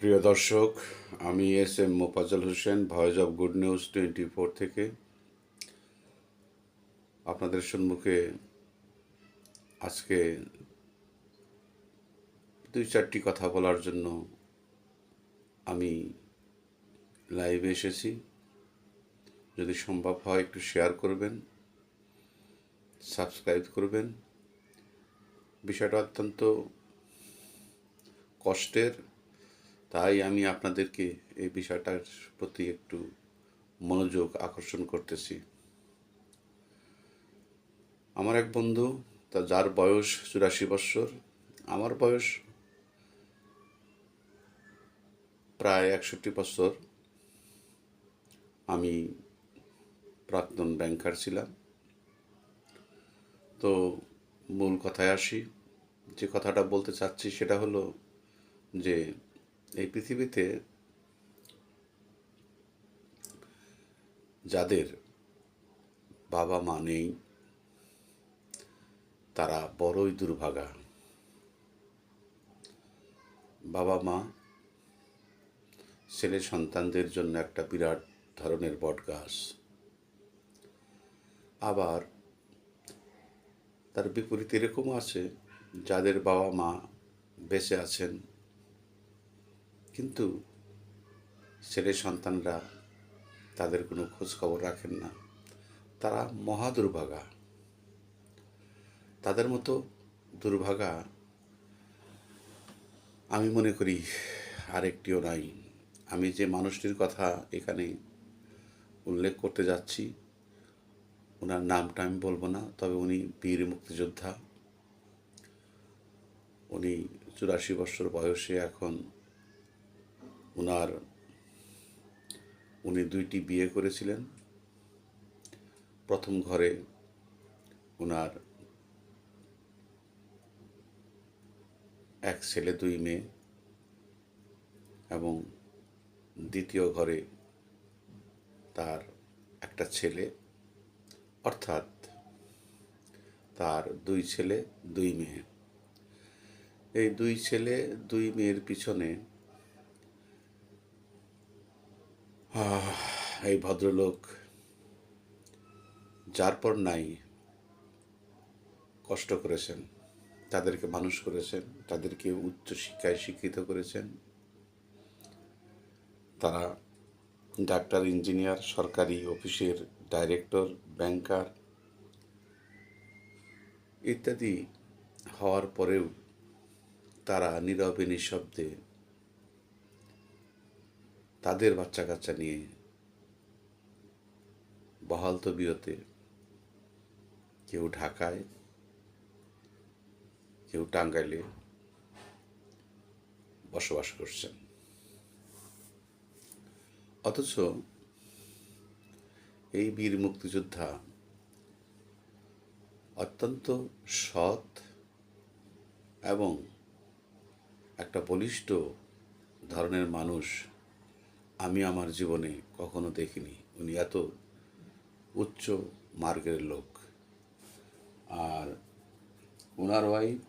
প্রিয় দর্শক, আমি S M Mofazzal Hossain, voice of good news 24 থেকে আপনাদের সম্মুখে আজকে দুই চারটি কথা বলার জন্য আমি লাইভে এসেছি। যদি সম্ভব হয় একটু শেয়ার করবেন, সাবস্ক্রাইব করবেন। বিষয়টা অত্যন্ত কষ্টের, তাই আমি আপনাদেরকে এই বিষয়টার প্রতি একটু মনোযোগ আকর্ষণ করতেছি। আমার এক বন্ধু, যার বয়স 84 বৎসর, আমার বয়স প্রায় 61 বছর। আমি প্রাক্তন ব্যাংকার ছিলাম। তো মূল কথায় আসি। যে কথাটা বলতে চাচ্ছি সেটা হলো যে এই পৃথিবীতে যাদের বাবা মা নেই তারা বড়ই দুর্ভাগা। বাবা মা ছেলে সন্তানদের জন্য একটা বিরাট ধরনের বটগাছ। আবার তার বিপরীতে এরকমও আছে যাদের বাবা মা বেঁচে আছেন, কিন্তু ছেলে সন্তানরা তাদের কোনো খোঁজ খবর রাখেন না। তারা মহা দুর্ভাগা। তাদের মতো দুর্ভাগা আমি মনে করি আরেকটিও নাই। আমি যে মানুষটির কথা এখানে উল্লেখ করতে যাচ্ছি, ওনার নামটা আমি বলবো না, তবে উনি বীর মুক্তিযোদ্ধা। উনি 84 বছর বয়সে এখন উনার উনি 2টি বিয়ে করেছিলেন। প্রথম ঘরে উনার এক ছেলে 2 মেয়ে, এবং দ্বিতীয় ঘরে তার একটা ছেলে, অর্থাৎ তার 2 ছেলে 2 মেয়ে। এই 2 ছেলে 2 মেয়ের পিছনে এই ভদ্রলোক যার পর নাই কষ্ট করেছেন, তাদেরকে মানুষ করেছেন, তাদেরকে উচ্চ শিক্ষায় শিক্ষিত করেছেন। তারা ডাক্তার, ইঞ্জিনিয়ার, সরকারি অফিসের ডাইরেক্টর, ব্যাংকার ইত্যাদি হওয়ার পরেও তারা নীরবে নিঃশব্দে তাদের বাচ্চা কাচ্চা নিয়ে বহাল তবিয়তে, কেউ ঢাকায়, কেউ টাঙ্গাইলে বসবাস করছেন। অথচ এই বীর মুক্তিযোদ্ধা অত্যন্ত সৎ এবং একটা বলিষ্ঠ ধরনের মানুষ আমি আমার জীবনে কখনো দেখিনি। উনি এত উচ্চ মার্গের লোক। আর ওনার ওয়াইফ,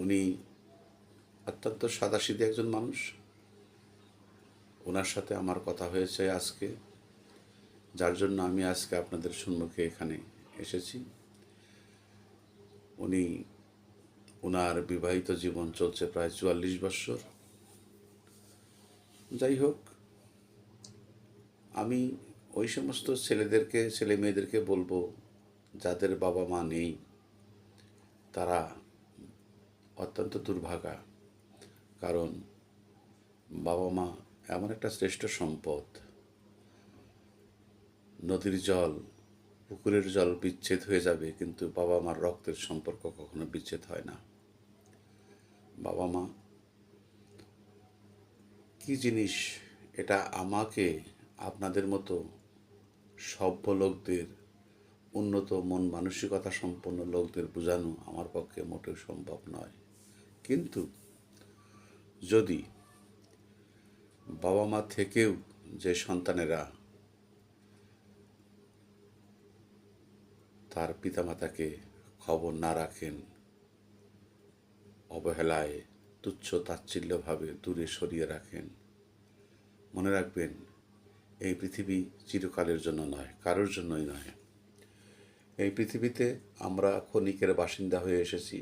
উনি অত্যন্ত সাদাসিধে একজন মানুষ। ওনার সাথে আমার কথা হয়েছে আজকে, যার জন্য আমি আজকে আপনাদের সম্মুখে এখানে এসেছি। উনি ওনার বিবাহিত জীবন চলছে প্রায় 44 বছর। যাই হোক, আমি ওই সমস্ত ছেলে মেয়েদেরকে বলবো যাদের বাবা মা নেই, তারা অত্যন্ত দুর্ভাগা। কারণ বাবা মা এমন একটা শ্রেষ্ঠ সম্পদ। নদীর জল, পুকুরের জল বিচ্ছেদ হয়ে যাবে, কিন্তু বাবা মার রক্তের সম্পর্ক কখনো বিচ্ছেদ হয় না। বাবা মা কি জিনিস, এটা আমাকে আপনাদের মতো সভ্য লোকদের, উন্নত মন মানসিকতা সম্পন্ন লোকদের বোঝানো আমার পক্ষে মোটেও সম্ভব নয়। কিন্তু যদি বাবা মা থেকেও যে সন্তানেরা তার পিতামাতাকে খবর না রাখেন, অবহেলায় তুচ্ছ তাচ্ছিল্যভাবে দূরে সরিয়ে রাখেন। মনে রাখবেন, এই পৃথিবী চিরকালের জন্য নয়, কারোর জন্যই নয়। এই পৃথিবীতে আমরা ক্ষণিকের বাসিন্দা হয়ে এসেছি।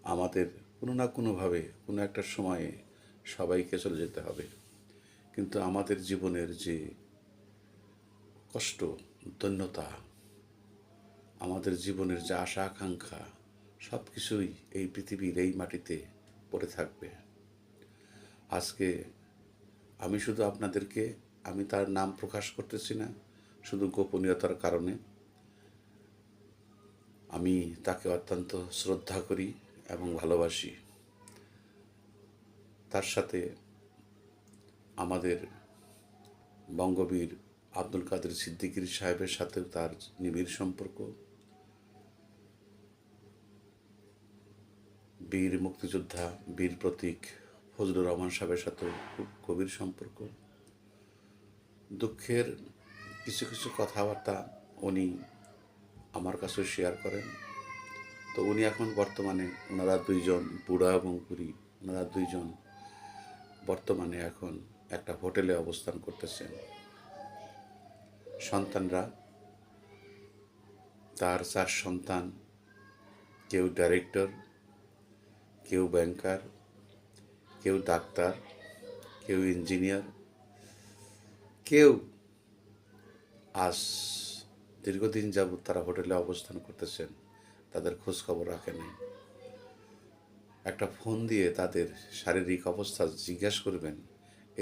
আমাদের কোনো না কোনোভাবে কোনো একটা সময়ে সবাইকে চলে যেতে হবে। কিন্তু আমাদের জীবনের যে কষ্ট, দৈন্যতা, আমাদের জীবনের যে আশা আকাঙ্ক্ষা, সব কিছুই এই পৃথিবীর এই মাটিতে পড়ে থাকবে। আজকে আমি শুধু আপনাদেরকে, আমি তার নাম প্রকাশ করতেছি না শুধু গোপনীয়তার কারণে। আমি তাকে অত্যন্ত শ্রদ্ধা করি এবং ভালোবাসি। তার সাথে আমাদের বঙ্গবীর আব্দুল কাদের সিদ্দিকী সাহেবের সাথেও তার নিবিড় সম্পর্ক, বীর মুক্তিযোদ্ধা, বীর প্রতীক ফজলুর রহমান সাহেবের সাথেও খুব গভীর সম্পর্ক। দুঃখের কিছু কিছু কথাবার্তা উনি আমার কাছেও শেয়ার করেন। তো উনি এখন বর্তমানে, ওনারা দুইজন, বুড়া এবং বুড়ি, ওনারা দুইজন বর্তমানে এখন একটা হোটেলে অবস্থান করতেছেন। সন্তানরা, তার 4 সন্তান, কেউ ডাইরেক্টর, কেউ ব্যাংকার, কেউ ডাক্তার, কেউ ইঞ্জিনিয়ার, কেউ আজ দীর্ঘদিন যাবৎ তারা হোটেলে অবস্থান করতেছেন, তাদের খোঁজ খবর রাখে নাই। একটা ফোন দিয়ে তাদের শারীরিক অবস্থা জিজ্ঞাসা করবেন,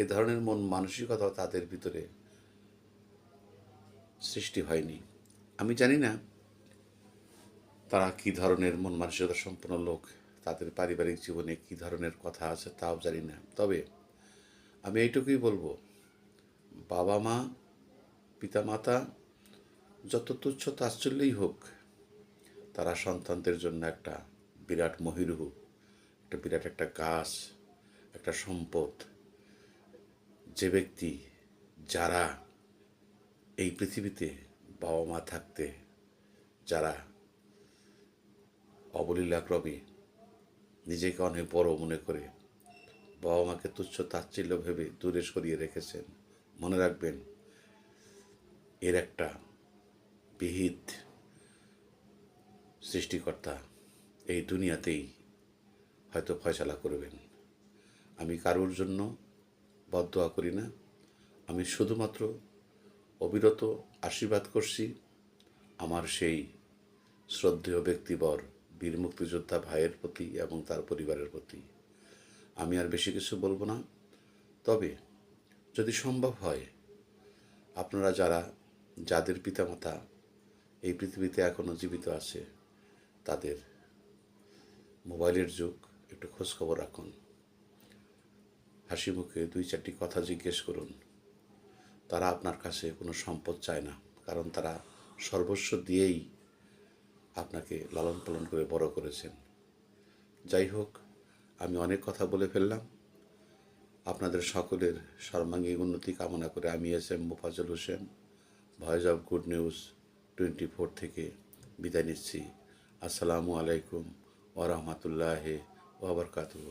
এ ধরনের মন মানসিকতা তাদের ভিতরে সৃষ্টি হয়নি। আমি জানি না তারা কী ধরনের মন মানসিকতা সম্পন্ন লোক, তাদের পারিবারিক জীবনে কী ধরনের কথা আছে তাও জানি না। তবে আমি এইটুকুই বলবো, বাবা মা, পিতামাতা যত তুচ্ছ তাচ্ছিল্যই হোক, তারা সন্তানদের জন্য একটা বিরাট মহিরুহ, একটা বিরাট একটা গাছ, একটা সম্পদ। যে ব্যক্তি, যারা এই পৃথিবীতে বাবা মা থাকতে, যারা অবলীলাক্রমে নিজেকে অনেক বড় মনে করে বাবা মাকে তুচ্ছ তাচ্ছিল্য ভেবে দূরে সরিয়ে রেখেছেন, মনে রাখবেন, এর একটা বিহিত সৃষ্টিকর্তা এই দুনিয়াতেই হয়তো ফয়সালা করবেন। আমি কারোর জন্য বদদোয়া করি না, আমি শুধুমাত্র অবিরত আশীর্বাদ করছি আমার সেই শ্রদ্ধেয় ব্যক্তিবর বীর মুক্তিযোদ্ধা ভাইয়ের প্রতি এবং তার পরিবারের প্রতি। আমি আর বেশি কিছু বলবো না। তবে যদি সম্ভব হয়, আপনারা যাদের পিতামাতা এই পৃথিবীতে এখনও জীবিত আছে, তাদের মোবাইলের যুগ, একটু খোঁজখবর রাখুন, হাসি মুখে 2-4টি কথা জিজ্ঞেস করুন। তারা আপনার কাছে কোনো সম্পদ চায় না, কারণ তারা সর্বস্ব দিয়েই আপনাকে লালন পালন করে বড় করেছেন। যাই হোক, আমি অনেক কথা বলে ফেললাম। আপনাদের সকলের সর্বাঙ্গীন উন্নতি কামনা করে আমি SM. Mofazzal Hossain, voice of good news 24 থেকে বিদায় নিচ্ছি। আসসালামু আলাইকুম ওয়া রাহমাতুল্লাহি ওয়া বারাকাতুহু।